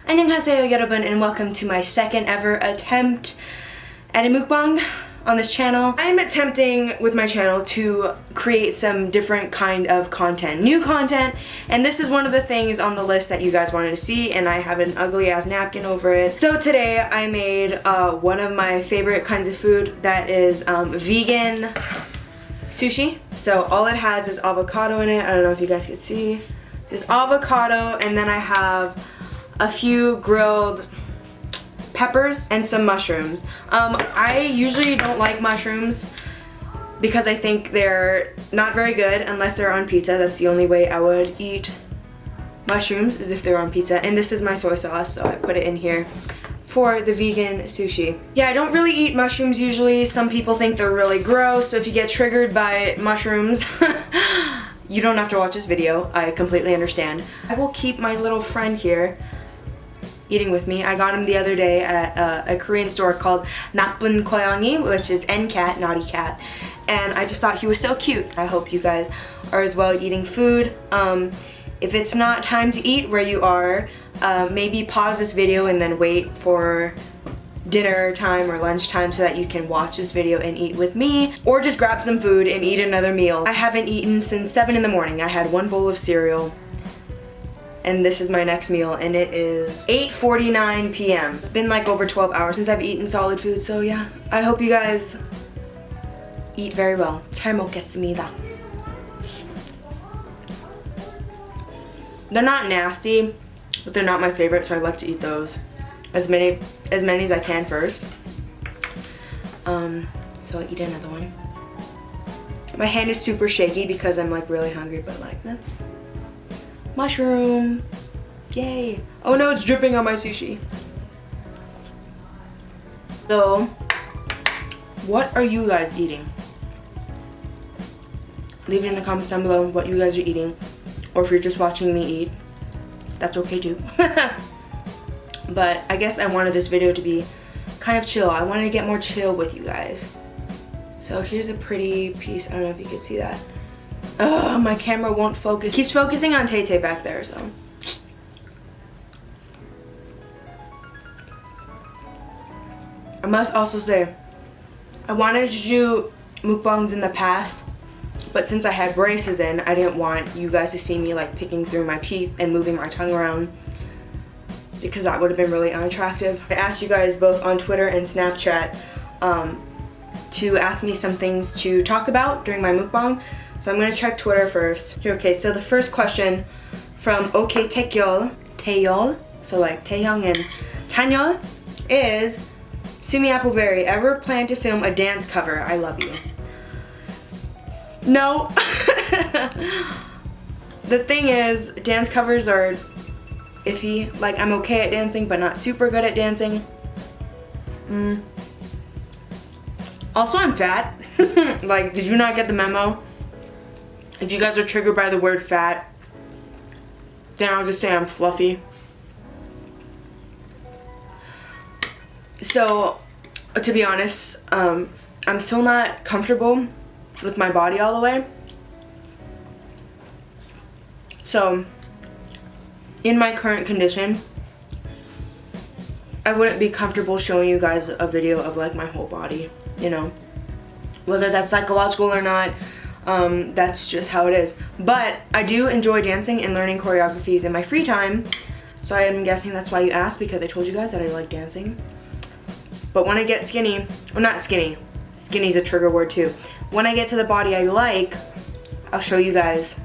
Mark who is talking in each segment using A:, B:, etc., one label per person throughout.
A: 안녕하세요 여러분, and welcome to my second ever attempt at a mukbang on this channel. I'm attempting with my channel to create some different kind of content, new content, and this is one of the things on the list that you guys wanted to see, and I have an ugly ass napkin over it. So today I made one of my favorite kinds of food that is vegan sushi. So all it has is avocado in it. I don't know if you guys can see. Just avocado, and then I have a few grilled peppers and some mushrooms. I usually don't like mushrooms because I think they're not very good unless they're on pizza. That's the only way I would eat mushrooms, is if they're on pizza. And this is my soy sauce, so I put it in here for the vegan sushi. Yeah, I don't really eat mushrooms usually. Some people think they're really gross, so if you get triggered by mushrooms, you don't have to watch this video. I completely understand. I will keep my little friend here eating with me. I got him the other day at a Korean store called 나쁜 고양이, which is NCAT, naughty cat, and I just thought he was so cute. I hope you guys are as well eating food. If it's not time to eat where you are, maybe pause this video and then wait for dinner time or lunch time so that you can watch this video and eat with me, or just grab some food and eat another meal. I haven't eaten since 7 in the morning. I had one bowl of cereal, and this is my next meal, and it is 8:49 p.m. It's been like over 12 hours since I've eaten solid food, so yeah. I hope you guys eat very well. 잘 먹겠습니다. They're not nasty, but they're not my favorite, so I like to eat those. As many as I can first. So I'll eat another one. My hand is super shaky because I'm like really hungry, but like that's mushroom. Yay. Oh no, it's dripping on my sushi. So, what are you guys eating? Leave it in the comments down below what you guys are eating. Or if you're just watching me eat, that's okay too. But I guess I wanted this video to be kind of chill. I wanted to get more chill with you guys. So here's a pretty piece. I don't know if you can see that. Ugh, my camera won't focus. Keeps focusing on Tay Tay back there, so. I must also say, I wanted to do mukbangs in the past, but since I had braces in, I didn't want you guys to see me like picking through my teeth and moving my tongue around, because that would have been really unattractive. I asked you guys both on Twitter and Snapchat to ask me some things to talk about during my mukbang. So I'm gonna check Twitter first. Okay, so the first question from OK Taeyol, so like Taehyung and Tanyol, is Sumi AppleBerry ever plan to film a dance cover? I love you. No. The thing is, dance covers are iffy. Like, I'm okay at dancing, but not super good at dancing. Also, I'm fat. Like, did you not get the memo? If you guys are triggered by the word fat, then I'll just say I'm fluffy. So, to be honest, I'm still not comfortable with my body all the way. So, in my current condition, I wouldn't be comfortable showing you guys a video of like my whole body, you know. Whether that's psychological or not, that's just how it is. But I do enjoy dancing and learning choreographies in my free time, so I'm guessing that's why you asked, because I told you guys that I like dancing. But when I get skinny, well, not skinny, skinny's a trigger word too. When I get to the body I like, I'll show you guys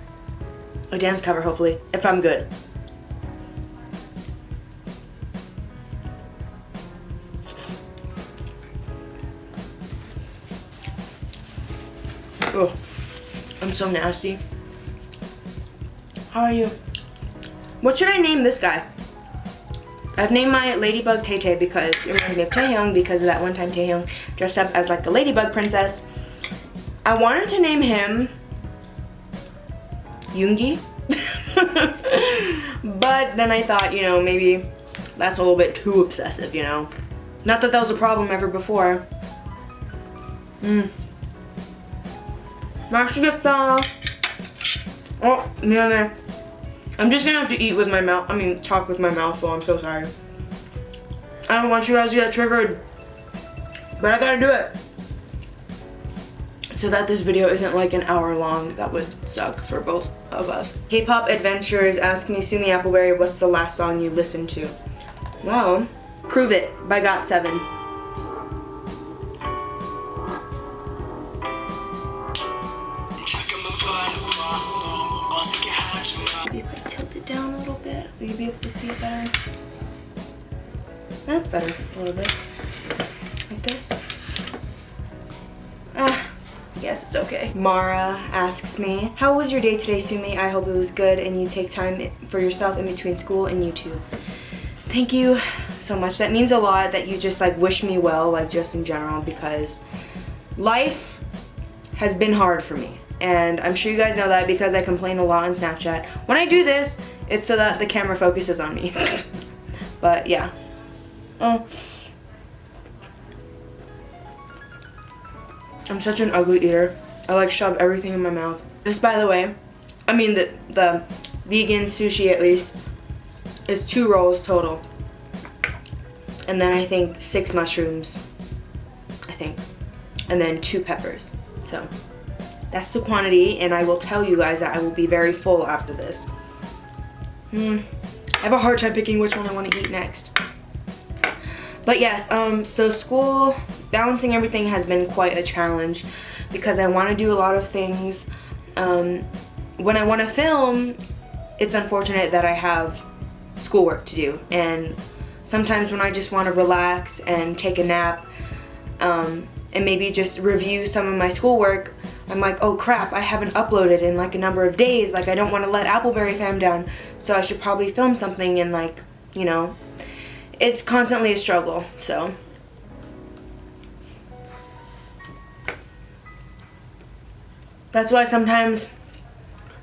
A: a dance cover, hopefully, if I'm good. Oh, I'm so nasty. How are you? What should I name this guy? I've named my ladybug Tay Tay because it reminds me of Taehyung, because of that one time Taehyung dressed up as like the ladybug princess. I wanted to name him Yoongi, but then I thought, you know, maybe that's a little bit too obsessive, you know. Not that that was a problem ever before. 맛있겠다. 미안해. I'm just gonna have to eat with my mouth, talk with my mouth full. I'm so sorry. I don't want you guys to get triggered, but I gotta do it. So that this video isn't like an hour long. That would suck for both of us. K-pop Adventures ask me, Sumi AppleBerry, what's the last song you listened to? Well, Prove It by GOT7. Maybe if I tilt it down a little bit, will you be able to see it better? That's better, a little bit. Like this. I guess it's okay. Mara asks me, how was your day today, Sumi? I hope it was good and you take time for yourself in between school and YouTube. Thank you so much. That means a lot that you just like wish me well, like just in general, because life has been hard for me. And I'm sure you guys know that because I complain a lot on Snapchat. When I do this, it's so that the camera focuses on me. But yeah. Oh. I'm such an ugly eater. I like shove everything in my mouth. This, by the way, the vegan sushi at least is 2 rolls total. And then I think 6 mushrooms, I think. And then 2 peppers. So that's the quantity, and I will tell you guys that I will be very full after this. I have a hard time picking which one I want to eat next. But yes, so school, balancing everything has been quite a challenge because I want to do a lot of things. When I want to film, it's unfortunate that I have schoolwork to do, and sometimes when I just want to relax and take a nap and maybe just review some of my schoolwork, I'm like, oh crap, I haven't uploaded in like a number of days. Like, I don't want to let AppleBerry fam down, so I should probably film something, and like, you know, it's constantly a struggle. So that's why sometimes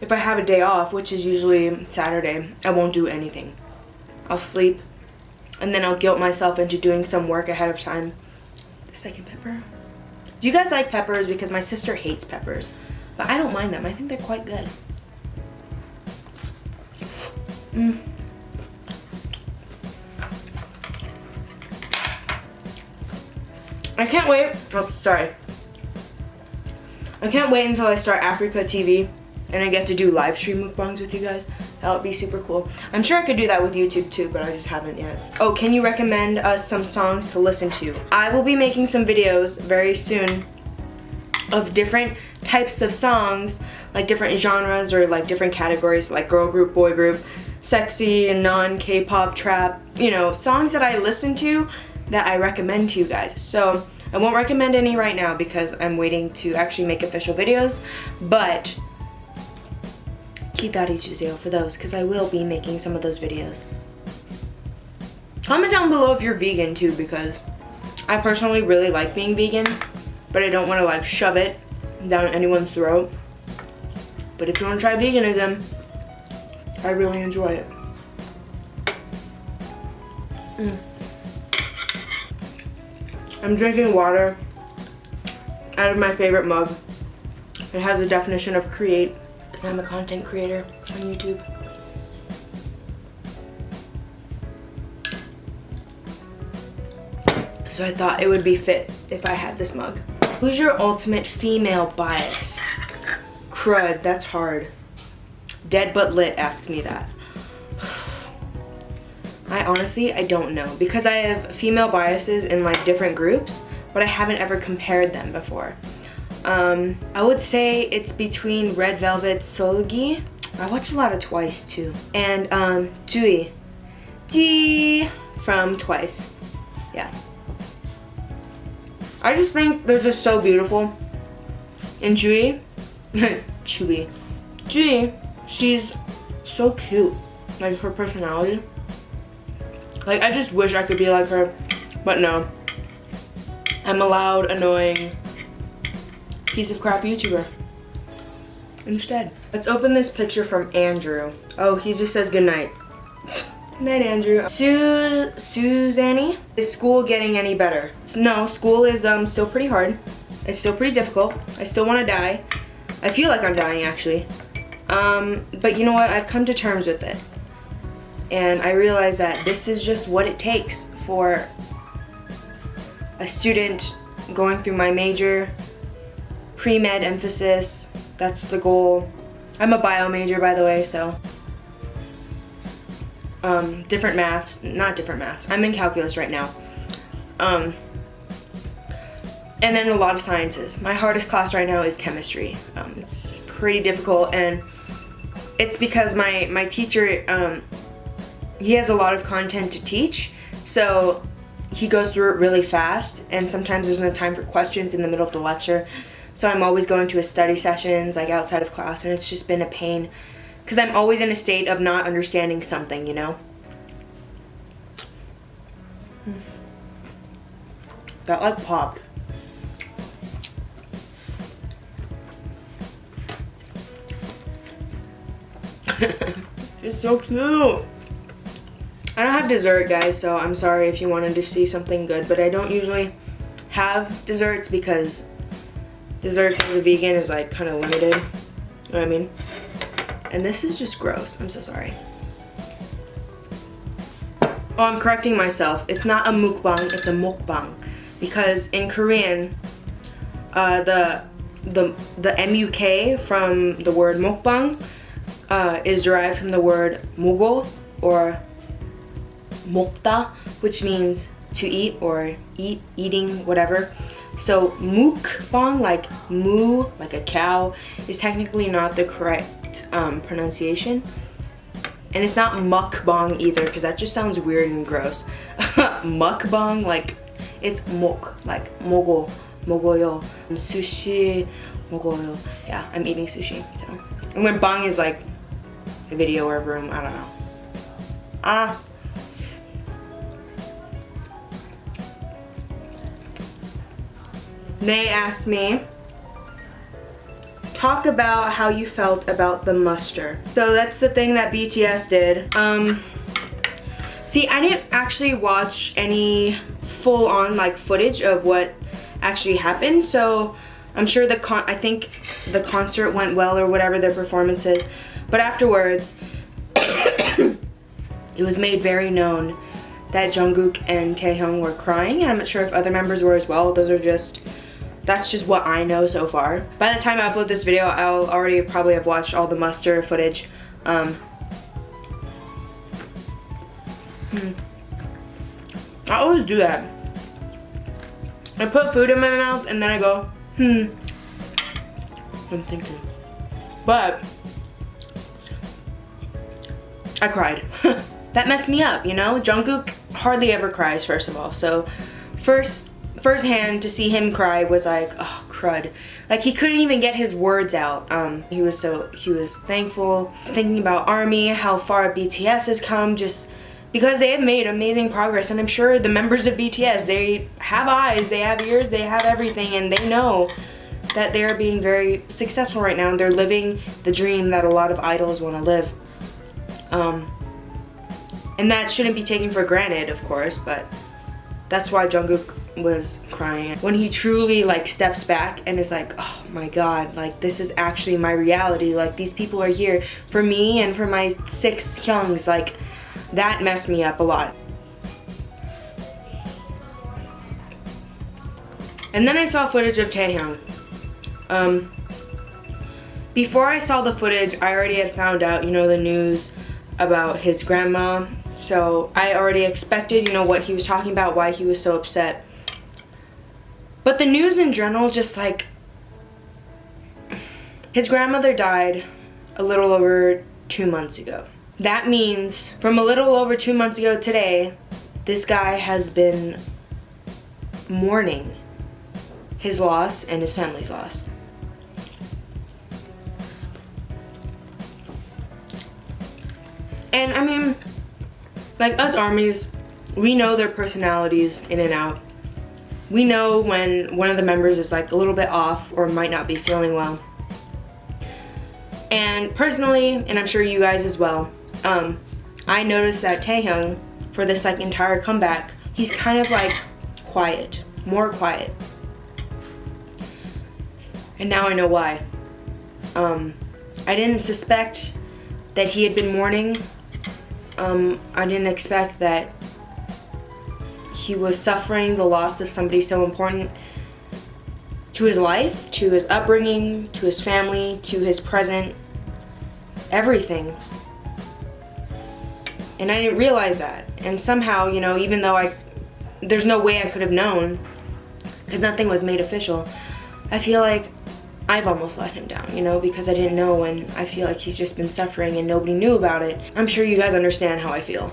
A: if I have a day off, which is usually Saturday, I won't do anything. I'll sleep, and then I'll guilt myself into doing some work ahead of time. The second pepper. Do you guys like peppers? Because my sister hates peppers, but I don't mind them. I think they're quite good. I can't wait. Oh, sorry. I can't wait until I start Africa TV and I get to do live stream mukbangs with you guys. That would be super cool. I'm sure I could do that with YouTube too, but I just haven't yet. Oh, can you recommend us some songs to listen to? I will be making some videos very soon of different types of songs, like different genres or like different categories, like girl group, boy group, sexy and non-K-pop, trap, you know, songs that I listen to that I recommend to you guys. So I won't recommend any right now because I'm waiting to actually make official videos, but keep that Izuzeo for those because I will be making some of those videos. Comment down below if you're vegan too, because I personally really like being vegan, but I don't want to like shove it down anyone's throat. But if you want to try veganism, I really enjoy it. I'm drinking water out of my favorite mug. It has a definition of create because I'm a content creator on YouTube. So I thought it would be fit if I had this mug. Who's your ultimate female bias? Crud, that's hard. Dead but lit asks me that. I honestly don't know because I have female biases in like different groups, but I haven't ever compared them before. I would say it's between Red Velvet Solgi. I watched a lot of Twice too. And Jui. Ji from Twice. Yeah. I just think they're just so beautiful. And Jui, Jui, she's so cute. Like her personality. Like I just wish I could be like her, but no. I'm a loud, annoying piece of crap YouTuber instead. Let's open this picture from Andrew. Oh, he just says goodnight. Good night, Andrew. Suzanne, is school getting any better? No, school is still pretty hard. It's still pretty difficult. I still want to die. I feel like I'm dying actually. But you know what? I've come to terms with it. And I realize that this is just what it takes for a student going through my major, pre-med emphasis. That's the goal. I'm a bio major, by the way, so different maths, not different maths. I'm in calculus right now. And then a lot of sciences. My hardest class right now is chemistry. It's pretty difficult, and it's because my teacher, he has a lot of content to teach, so he goes through it really fast, and sometimes there's no time for questions in the middle of the lecture. So I'm always going to his study sessions, like outside of class, and it's just been a pain because I'm always in a state of not understanding something, you know? That like popped. It's so cute. I don't have dessert, guys, so I'm sorry if you wanted to see something good, but I don't usually have desserts because desserts as a vegan is like kind of limited. You know what I mean? And this is just gross. I'm so sorry. Oh, I'm correcting myself. It's not a mukbang, it's a mukbang. Because in Korean, the MUK from the word mukbang is derived from the word mugo or 먹다, which means to eat or eating, whatever. So mukbang, like moo, like a cow, is technically not the correct pronunciation. And it's not mukbang either, because that just sounds weird and gross. Mukbang, like, it's mok, like mogo, mogoyo. Sushi, mogoyo. Yeah, I'm eating sushi. So. And when bang is like a video or a room, I don't know. They asked me, talk about how you felt about the MUSTER. So that's the thing that BTS did. See, I didn't actually watch any full-on like footage of what actually happened, so I'm sure I think the concert went well or whatever their performance is. But afterwards, it was made very known that Jungkook and Taehyung were crying, and I'm not sure if other members were as well. That's just what I know so far. By the time I upload this video, I'll already probably have watched all the MUSTER footage. I always do that. I put food in my mouth and then I go, I'm thinking. But I cried. That messed me up, you know? Jungkook hardly ever cries, first of all. So firsthand to see him cry was like, oh crud. Like he couldn't even get his words out. He was thankful, thinking about ARMY, how far BTS has come, just because they have made amazing progress. And I'm sure the members of BTS, they have eyes, they have ears, they have everything, and they know that they're being very successful right now, and they're living the dream that a lot of idols want to live. And that shouldn't be taken for granted, of course, but that's why Jungkook was crying. When he truly like steps back and is like, oh my god, like this is actually my reality, like these people are here for me and for my 6 hyungs, like that messed me up a lot. And then I saw footage of Taehyung. Before I saw the footage, I already had found out, you know, the news about his grandma. So I already expected, you know, what he was talking about, why he was so upset. But the news in general, just like, his grandmother died a little over 2 months ago. That means from a little over 2 months ago today, this guy has been mourning his loss and his family's loss. And I mean, like us ARMYs, we know their personalities in and out. We know when one of the members is like a little bit off or might not be feeling well. And personally, and I'm sure you guys as well, I noticed that Taehyung, for this like entire comeback, he's kind of like quiet, more quiet. And now I know why. I didn't suspect that he had been mourning. I didn't expect that he was suffering the loss of somebody so important to his life, to his upbringing, to his family, to his present, everything. And I didn't realize that. And somehow, you know, even though there's no way I could have known, because nothing was made official, I feel like I've almost let him down, you know, because I didn't know, and I feel like he's just been suffering and nobody knew about it. I'm sure you guys understand how I feel.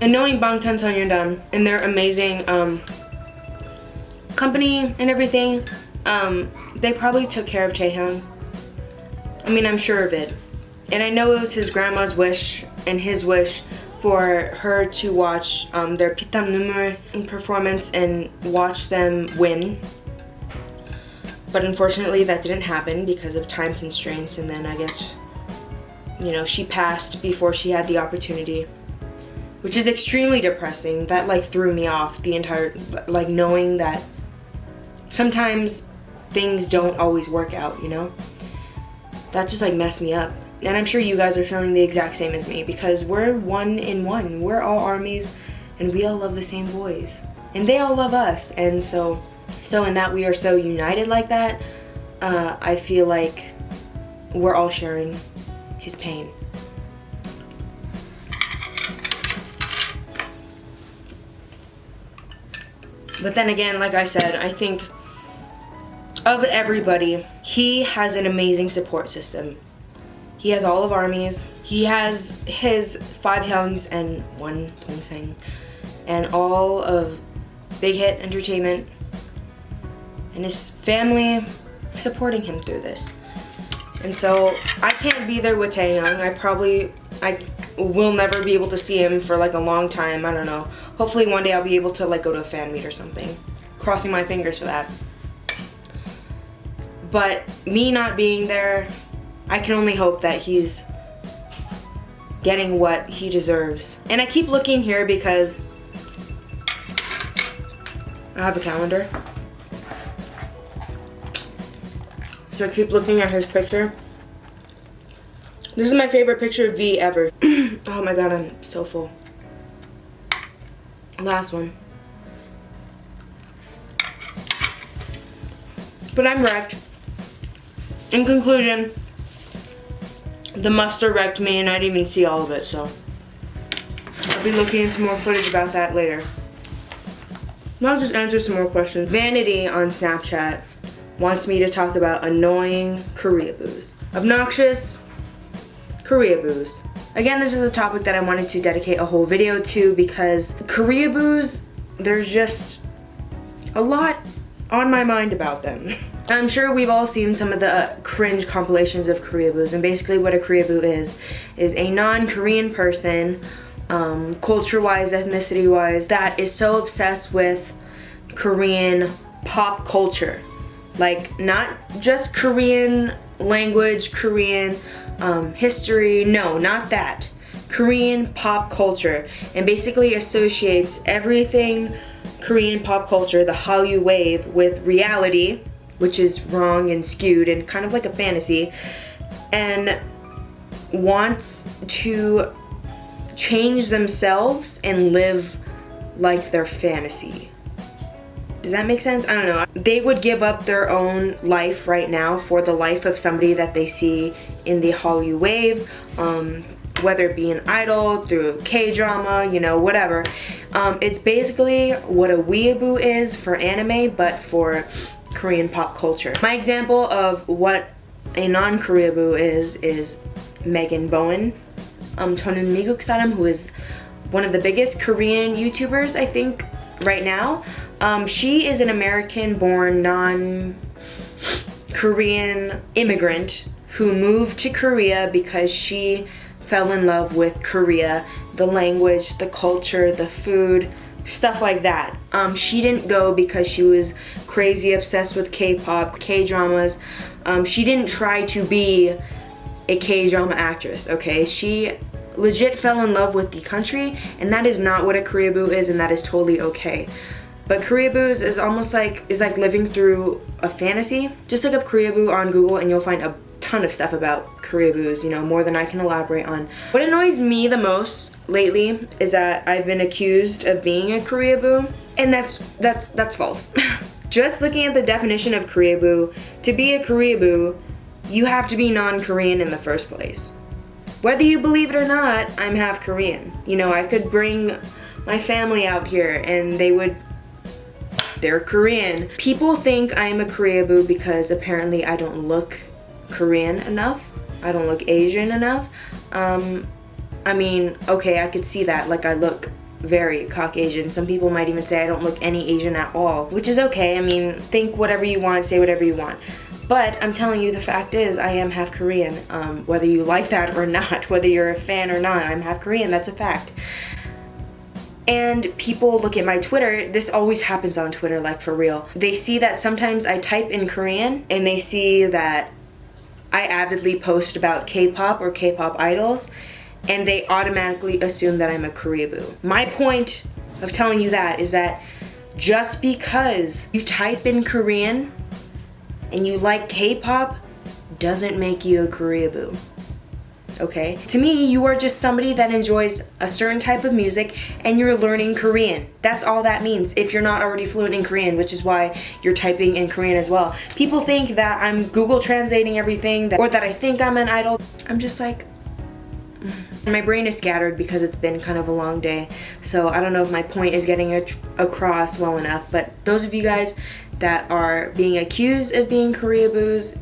A: And knowing Bangtan Sonyeondan and their amazing company and everything, they probably took care of Taehyung. I mean, I'm sure of it. And I know it was his grandma's wish and his wish for her to watch their Pitam Numur performance and watch them win. But unfortunately that didn't happen because of time constraints, and then I guess, you know, she passed before she had the opportunity, which is extremely depressing. That like threw me off the entire, like, knowing that sometimes things don't always work out, you know? That just like messed me up. And I'm sure you guys are feeling the exact same as me, because we're one in one. We're all armies and we all love the same boys. And they all love us. And so in that we are so united like that, I feel like we're all sharing his pain. But then again, like I said, I think of everybody, he has an amazing support system. He has all of armies. He has his 5 Hyungs and 1 Dongseng, and all of Big Hit Entertainment and his family supporting him through this. And so I can't be there with Taehyung. I will never be able to see him for like a long time. I don't know. Hopefully one day I'll be able to like go to a fan meet or something. Crossing my fingers for that. But me not being there, I can only hope that he's getting what he deserves. And I keep looking here because I have a calendar. So I keep looking at his picture. This is my favorite picture of V ever. Oh my god, I'm so full. Last one. But I'm wrecked. In conclusion, the MUSTER wrecked me and I didn't even see all of it, so I'll be looking into more footage about that later. Now I'll just answer some more questions. Vanity on Snapchat wants me to talk about annoying Koreaboos. Obnoxious Koreaboos. Again, this is a topic that I wanted to dedicate a whole video to because Koreaboos, there's just a lot on my mind about them. I'm sure we've all seen some of the cringe compilations of Koreaboos, and basically what a Koreaboo is a non-Korean person, culture-wise, ethnicity-wise, that is so obsessed with Korean pop culture. Like, not just Korean language, Korean history, no, not that. Korean pop culture, and basically associates everything Korean pop culture, the Hallyu wave, with reality, which is wrong and skewed and kind of like a fantasy, and wants to change themselves and live like their fantasy. Does that make sense? I don't know. They would give up their own life right now for the life of somebody that they see in the Hallyu wave, whether it be an idol, through K-drama, you know, whatever. It's basically what a weeaboo is for anime, but for Korean pop culture. My example of what a non-Koreaboo is Megan Bowen. 저는 미국 사람, who is one of the biggest Korean YouTubers, I think, right now. She is an American-born, non-Korean immigrant who moved to Korea because she fell in love with Korea, the language, the culture, the food, stuff like that. She didn't go because she was crazy obsessed with K-pop, K-dramas. She didn't try to be a K-drama actress, okay? She legit fell in love with the country, and that is not what a Koreaboo is, and that is totally okay. But Koreaboos is almost like, living through a fantasy. Just look up Koreaboo on Google and you'll find a ton of stuff about Koreaboos, you know, more than I can elaborate on. What annoys me the most lately is that I've been accused of being a Koreaboo, and that's false. Just looking at the definition of Koreaboo, to be a Koreaboo, you have to be non-Korean in the first place. Whether you believe it or not, I'm half Korean. You know, I could bring my family out here and they're Korean. People think I'm a Koreaboo because apparently I don't look Korean enough. I don't look Asian enough. I mean, okay, I could see that. Like, I look very Caucasian. Some people might even say I don't look any Asian at all, which is okay. I mean, think whatever you want, say whatever you want. But I'm telling you, the fact is, I am half Korean. Whether you like that or not, whether you're a fan or not, I'm half Korean. That's a fact. And people look at my Twitter, this always happens on Twitter, like for real. They see that sometimes I type in Korean and they see that I avidly post about K-pop or K-pop idols, and they automatically assume that I'm a Koreaboo. My point of telling you that is that just because you type in Korean and you like K-pop doesn't make you a Koreaboo. Okay? To me, you are just somebody that enjoys a certain type of music and you're learning Korean. That's all that means, if you're not already fluent in Korean, which is why you're typing in Korean as well. People think that I'm Google translating everything, or that I think I'm an idol. I'm just like, my brain is scattered because it's been kind of a long day, so I don't know if my point is getting across well enough. But those of you guys that are being accused of being Koreaboos,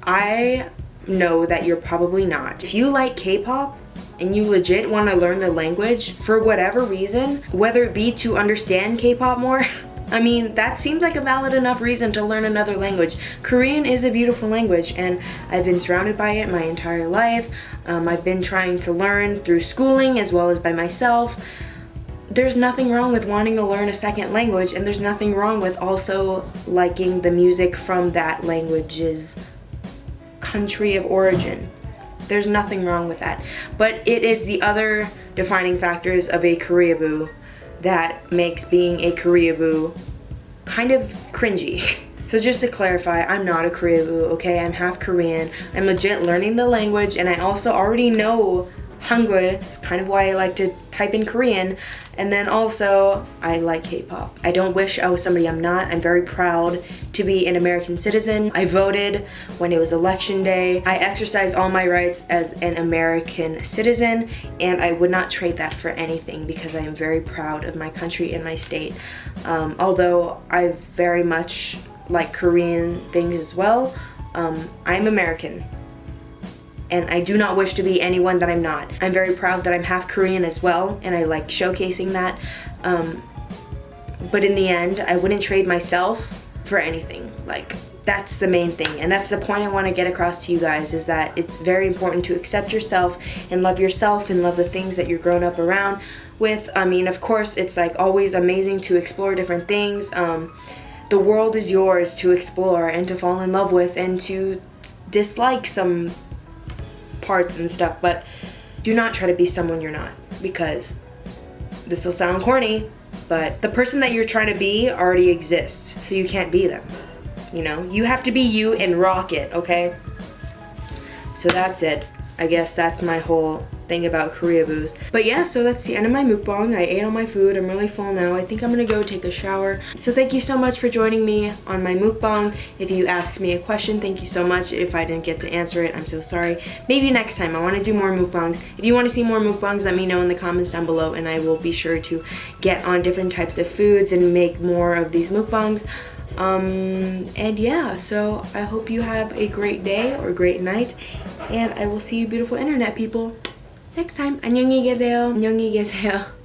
A: I know that you're probably not. If you like K-pop and you legit want to learn the language for whatever reason, whether it be to understand K-pop more, I mean, that seems like a valid enough reason to learn another language. Korean is a beautiful language and I've been surrounded by it my entire life. I've been trying to learn through schooling as well as by myself. There's nothing wrong with wanting to learn a second language, and there's nothing wrong with also liking the music from that language's country of origin. There's nothing wrong with that. But it is the other defining factors of a Koreaboo that makes being a Koreaboo kind of cringy. So just to clarify, I'm not a Koreaboo, okay? I'm half Korean. I'm legit learning the language, and I also already know Hangul. It's kind of why I like to type in Korean. And then also, I like K-pop. I don't wish I was somebody I'm not. I'm very proud to be an American citizen. I voted when it was election day. I exercised all my rights as an American citizen, and I would not trade that for anything because I am very proud of my country and my state. Although I very much like Korean things as well, I'm American. And I do not wish to be anyone that I'm not. I'm very proud that I'm half Korean as well, and I like showcasing that. But in the end, I wouldn't trade myself for anything. Like, that's the main thing. And that's the point I want to get across to you guys, is that it's very important to accept yourself and love the things that you're grown up around with. I mean, of course, it's like always amazing to explore different things. The world is yours to explore and to fall in love with and to dislike some parts and stuff, but do not try to be someone you're not, because this will sound corny, but the person that you're trying to be already exists, so you can't be them. You know, you have to be you and rock it, okay? So that's it. I guess that's my whole thing about Koreaboos. But yeah, so that's the end of my mukbang. I ate all my food. I'm really full now. I think I'm gonna go take a shower. So thank you so much for joining me on my mukbang. If you asked me a question, thank you so much. If I didn't get to answer it, I'm so sorry. Maybe next time. I want to do more mukbangs. If you want to see more mukbangs, let me know in the comments down below, and I will be sure to get on different types of foods and make more of these mukbangs. And yeah, so I hope you have a great day or great night, and I will see you beautiful internet people next time. 안녕히 계세요. 안녕히 계세요.